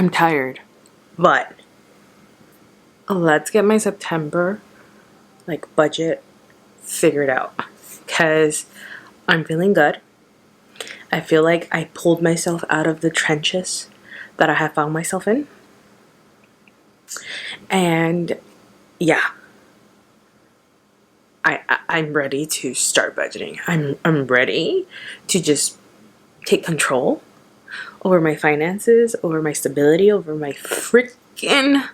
I'm tired, but let's get my September like budget figured out, because I'm feeling good. I feel like I pulled myself out of the trenches that I have found myself in. And yeah, I'm ready to start budgeting. I'm ready to just take control over my finances, over my stability, over my freaking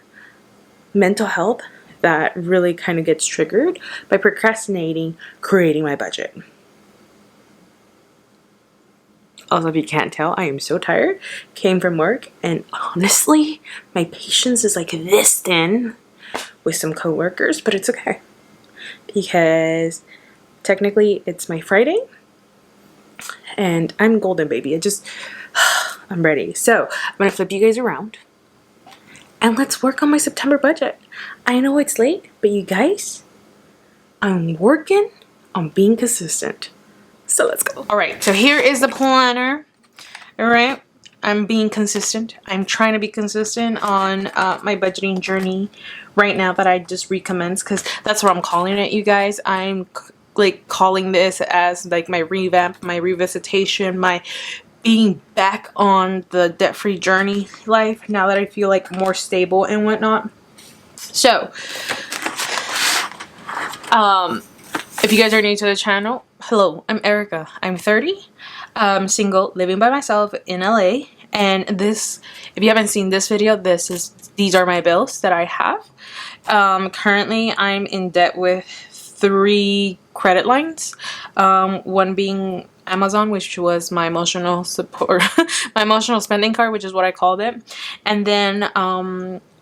mental health that really kind of gets triggered by procrastinating creating my budget. Also, if you can't tell, I am so tired. Came from work, and honestly, my patience is like this thin with some coworkers, but it's okay because technically it's my Friday and I'm golden, baby. I'm ready. So I'm gonna flip you guys around and let's work on my September budget. I know it's late, but you guys, I'm working on being consistent. So let's go. All right, so here is the planner. All right, I'm being consistent. I'm trying to be consistent on my budgeting journey right now that I just recommenced, because that's what I'm calling it, you guys. I'm like calling this as like my revamp, my revisitation, my being back on the debt-free journey life now that I feel like more stable and whatnot. So if you guys are new to the channel, hello, I'm Erika. I'm 30, single, living by myself in LA. And this, if you haven't seen this video, these are my bills that I have. Currently, I'm in debt with 3 credit lines. One being Amazon, which was my emotional support, my emotional spending card, which is what I called it. And then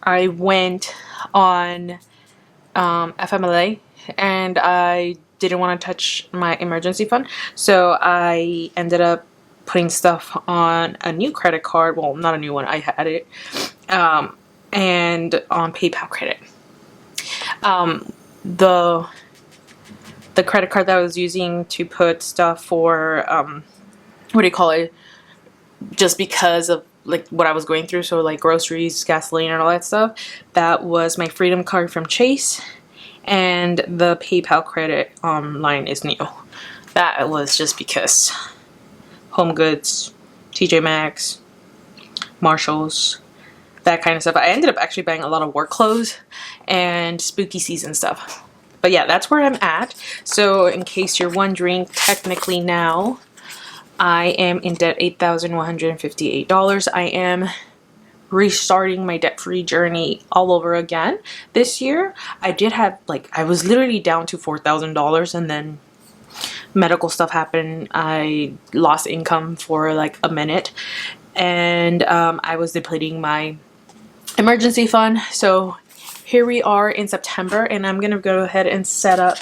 I went on FMLA, and I didn't want to touch my emergency fund, so I ended up putting stuff on a new credit card. Well, not a new one, I had it, and on PayPal credit. The credit card that I was using to put stuff for what do you call it, just because of like what I was going through, so like groceries, gasoline, and all that stuff, that was my Freedom card from Chase. And the PayPal credit line is new. That was just because Home Goods, TJ Maxx, Marshalls, that kind of stuff. I ended up actually buying a lot of work clothes and spooky season stuff. But yeah, that's where I'm at. So in case you're wondering, technically now I am in debt $8,158. I am restarting my debt-free journey all over again this year. I did have, like, I was literally down to $4,000, and then medical stuff happened. I lost income for like a minute, and I was depleting my emergency fund. So here we are in September, and I'm gonna go ahead and set up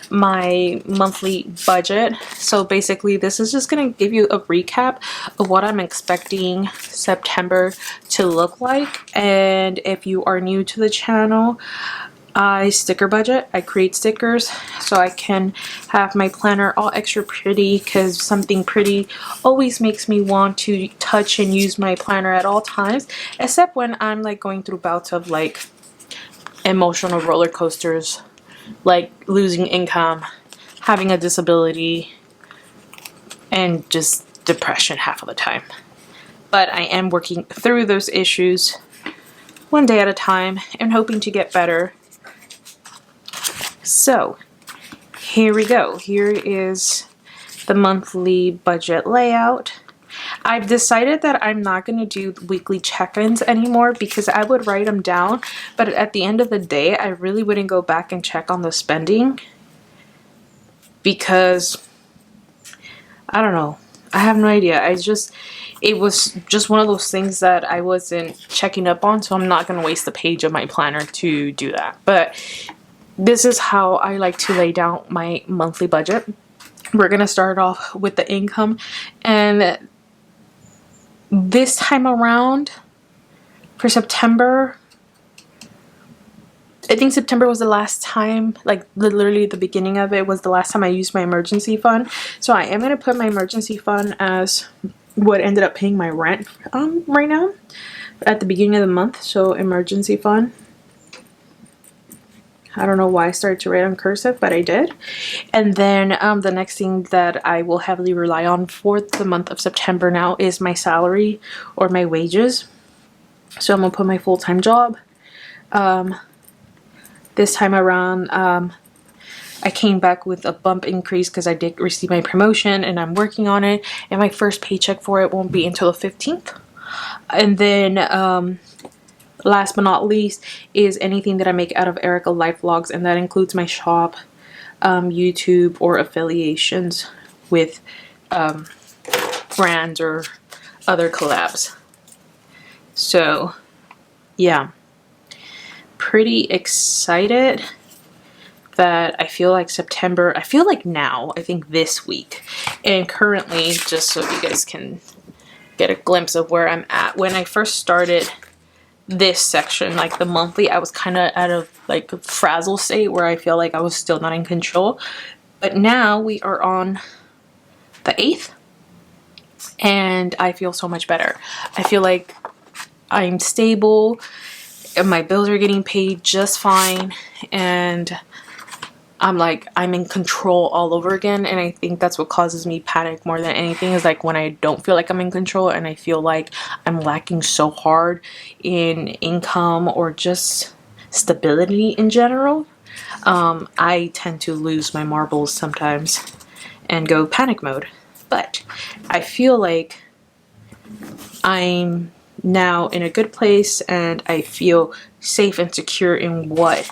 my monthly budget. So basically this is just gonna give you a recap of what I'm expecting September to look like. And if you are new to the channel, I sticker budget. I create stickers so I can have my planner all extra pretty, because something pretty always makes me want to touch and use my planner at all times, except when I'm like going through bouts of like emotional roller coasters, like losing income, having a disability, and just depression half of the time. But I am working through those issues one day at a time and hoping to get better. So here we go. Here is the monthly budget layout. I've decided that I'm not going to do weekly check-ins anymore, because I would write them down, but at the end of the day I really wouldn't go back and check on the spending, because I don't know, I have no idea. It was just one of those things that I wasn't checking up on, so I'm not going to waste the page of my planner to do that. But this is how I like to lay down my monthly budget. We're going to start off with the income, and this time around for September, I think September was the last time, like literally the beginning of it was the last time I used my emergency fund. So I am going to put my emergency fund as what ended up paying my rent right now at the beginning of the month, so emergency fund. I don't know why I started to write on cursive, but I did. And then the next thing that I will heavily rely on for the month of September now is my salary or my wages. So I'm gonna put my full-time job. This time around, I came back with a bump increase because I did receive my promotion and I'm working on it. And my first paycheck for it won't be until the 15th. And then last but not least is anything that I make out of Erika Life Vlogs, and that includes my shop, YouTube, or affiliations with brands or other collabs. So yeah, pretty excited that I feel like September, I feel like now, I think this week, and currently, just so you guys can get a glimpse of where I'm at, when I first started this section, like the monthly, I was kind of out of like a frazzle state where I feel like I was still not in control. But now we are on the 8th and I feel so much better. I feel like I'm stable and my bills are getting paid just fine, and I'm like, I'm in control all over again. And I think that's what causes me panic more than anything, is like when I don't feel like I'm in control and I feel like I'm lacking so hard in income or just stability in general. I tend to lose my marbles sometimes and go panic mode. But I feel like I'm now in a good place and I feel safe and secure in what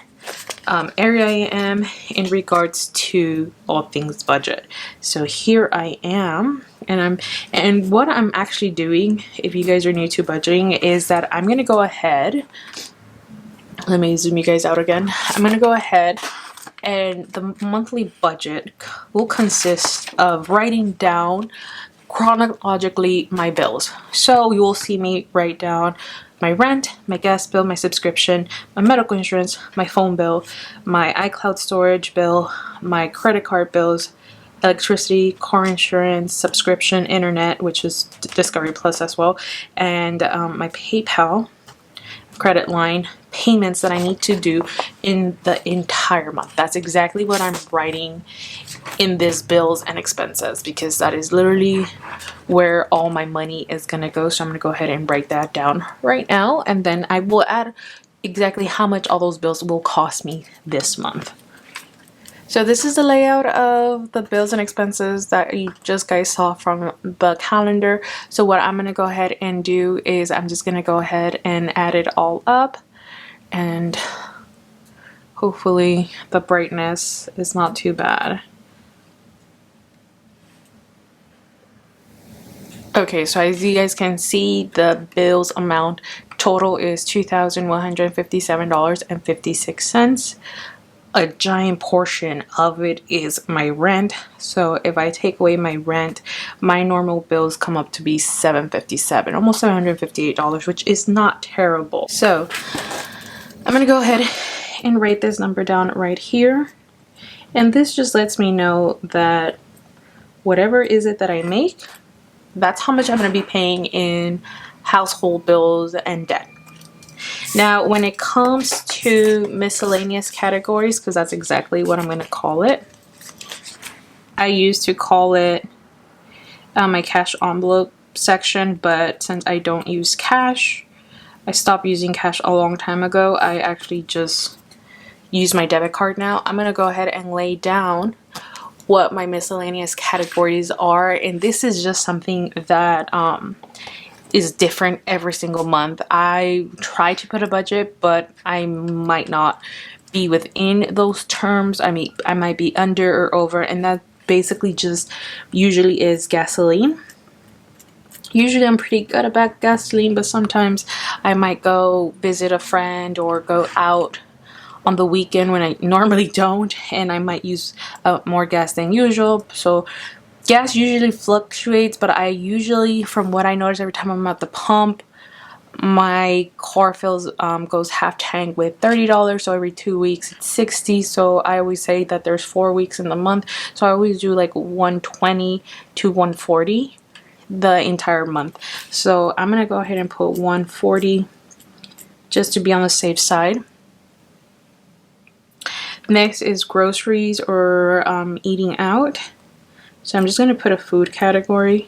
area I am in regards to all things budget. So here I am, and what I'm actually doing, if you guys are new to budgeting, is that I'm gonna go ahead, let me zoom you guys out again. I'm gonna go ahead, and the monthly budget will consist of writing down chronologically my bills. So you will see me write down my rent, my gas bill, my subscription, my medical insurance, my phone bill, my iCloud storage bill, my credit card bills, electricity, car insurance, subscription, internet, which is Discovery Plus as well, and my PayPal credit line payments that I need to do in the entire month. That's exactly what I'm writing in this bills and expenses, because that is literally where all my money is gonna go. So I'm gonna go ahead and write that down right now, and then I will add exactly how much all those bills will cost me this month. So this is the layout of the bills and expenses that you just guys saw from the calendar. So what I'm gonna go ahead and do is I'm just gonna go ahead and add it all up, and hopefully the brightness is not too bad. Okay, so as you guys can see, the bills amount total is $2,157.56. A giant portion of it is my rent. So if I take away my rent, my normal bills come up to be $757, almost $758, which is not terrible. So I'm gonna go ahead and write this number down right here. And this just lets me know that whatever is it that I make, that's how much I'm going to be paying in household bills and debt. Now, when it comes to miscellaneous categories, because that's exactly what I'm going to call it, I used to call it my cash envelope section, but since I don't use cash, I stopped using cash a long time ago. I actually just use my debit card now. I'm going to go ahead and lay down what my miscellaneous categories are, and this is just something that is different every single month. I try to put a budget, but I might not be within those terms. I mean, I might be under or over, and that basically just usually is gasoline. Usually I'm pretty good about gasoline, but sometimes I might go visit a friend or go out on the weekend when I normally don't, and I might use more gas than usual. So gas usually fluctuates, but I usually, from what I notice every time I'm at the pump, my car fills goes half tank with $30, so every 2 weeks it's $60. So I always say that there's 4 weeks in the month, so I always do like $120 to $140. the entire month. So I'm gonna go ahead and put 140 just to be on the safe side. Next is groceries or eating out. So I'm just gonna put a food category,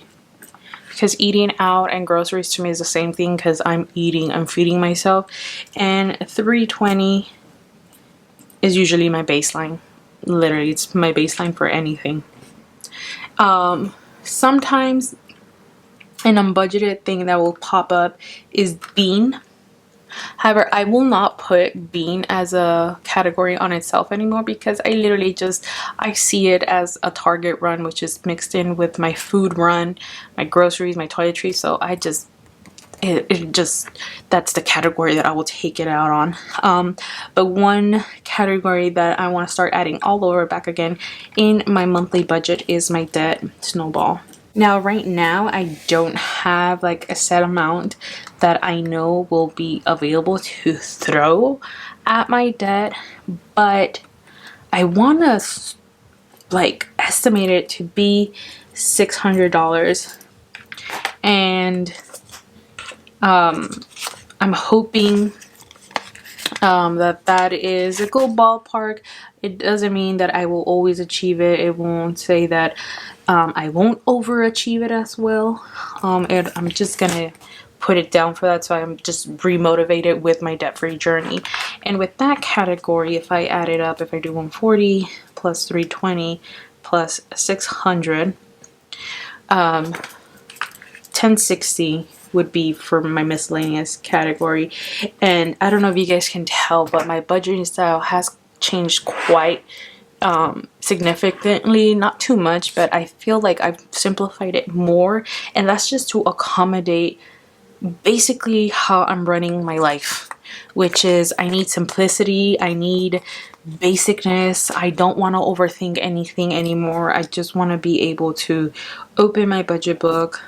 because eating out and groceries to me is the same thing, because I'm feeding myself. And 320 is usually my baseline. Literally, it's my baseline for anything. Sometimes an unbudgeted thing that will pop up is bean. However, I will not put bean as a category on itself anymore, because I literally I see it as a Target run, which is mixed in with my food run, my groceries, my toiletries. So that's the category that I will take it out on. But one category that I want to start adding all over back again in my monthly budget is my debt snowball. Now, right now, I don't have like a set amount that I know will be available to throw at my debt, but I want to like estimate it to be $600. And I'm hoping that is a good ballpark. It doesn't mean that I will always achieve it. It won't say that I won't overachieve it as well. And I'm just gonna put it down for that, so I'm just remotivated with my debt-free journey. And with that category, if I add it up, if I do 140 plus 320 plus 600, 1060 would be for my miscellaneous category. And I don't know if you guys can tell, but my budgeting style has changed quite significantly. Not too much, but I feel like I've simplified it more, and that's just to accommodate basically how I'm running my life, which is I need simplicity, I need basicness. I don't want to overthink anything anymore. I just want to be able to open my budget book,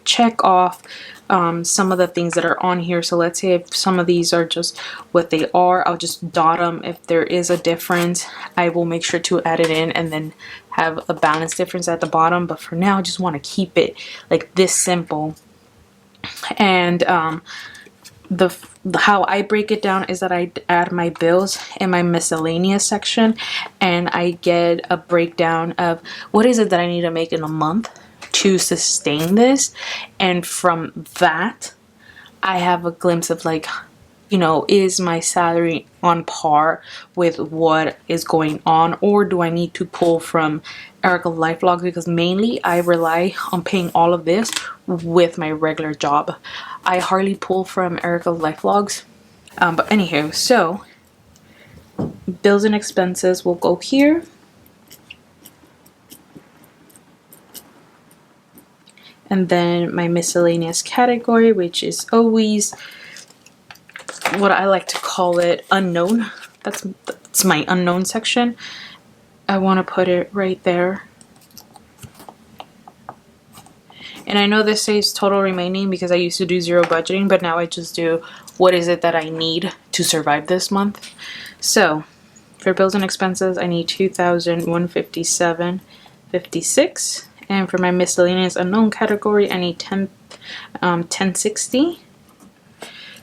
check off some of the things that are on here. So let's say if some of these are just what they are, I'll just dot them. If there is a difference, I will make sure to add it in and then have a balance difference at the bottom. But for now, I just want to keep it like this simple. And how I break it down is that I add my bills in my miscellaneous section, and I get a breakdown of what is it that I need to make in a month to sustain this. And from that, I have a glimpse of like, you know, is my salary on par with what is going on, or do I need to pull from Erika Life Vlogs? Because mainly I rely on paying all of this with my regular job. I hardly pull from Erika Life Vlogs. But anywho, so bills and expenses will go here. And then my miscellaneous category, which is always what I like to call it unknown. That's my unknown section. I want to put it right there. And I know this says total remaining because I used to do zero budgeting, but now I just do what is it that I need to survive this month. So for bills and expenses, I need $2,157.56. And for my miscellaneous unknown category, I need 1060.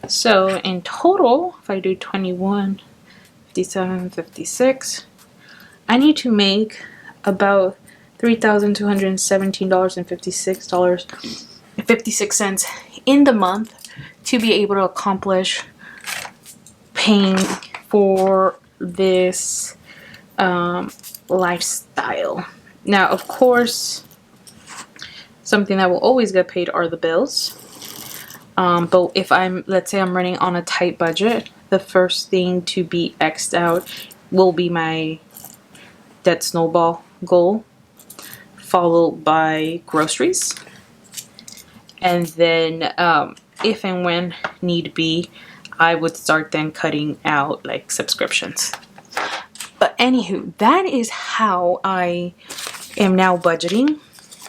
So in total, if I do 2157.56, I need to make about $3,217.56 in the month to be able to accomplish paying for this lifestyle. Now, of course, something that will always get paid are the bills. But if let's say I'm running on a tight budget, the first thing to be X'd out will be my debt snowball goal, followed by groceries. And then if and when need be, I would start then cutting out like subscriptions. But anywho, that is how I am now budgeting.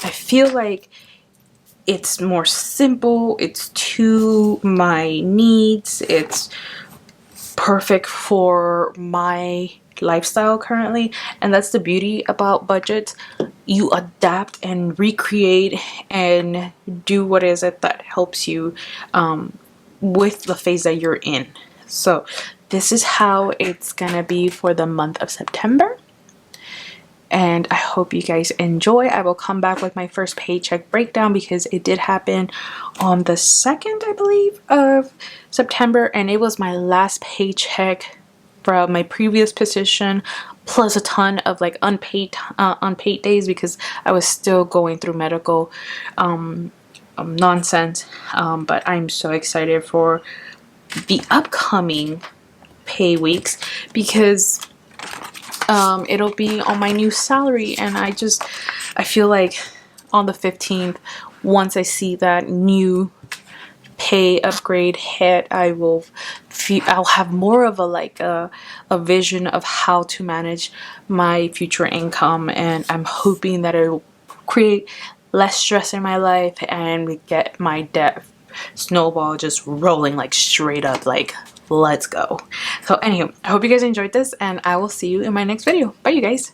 I feel like it's more simple, it's to my needs, it's perfect for my lifestyle currently, and that's the beauty about budgets. You adapt and recreate and do what is it that helps you with the phase that you're in. So this is how it's gonna be for the month of September, and I hope you guys enjoy. I will come back with my first paycheck breakdown because it did happen on the 2nd, I believe, of September, and it was my last paycheck from my previous position, plus a ton of like unpaid days because I was still going through medical nonsense. But I'm so excited for the upcoming pay weeks because it'll be on my new salary, and I feel like on the 15th, once I see that new pay upgrade hit, I'll have more of a vision of how to manage my future income, and I'm hoping that it'll create less stress in my life and get my debt snowball just rolling like straight up, like let's go. So anywho, I hope you guys enjoyed this, and I will see you in my next video. Bye, you guys.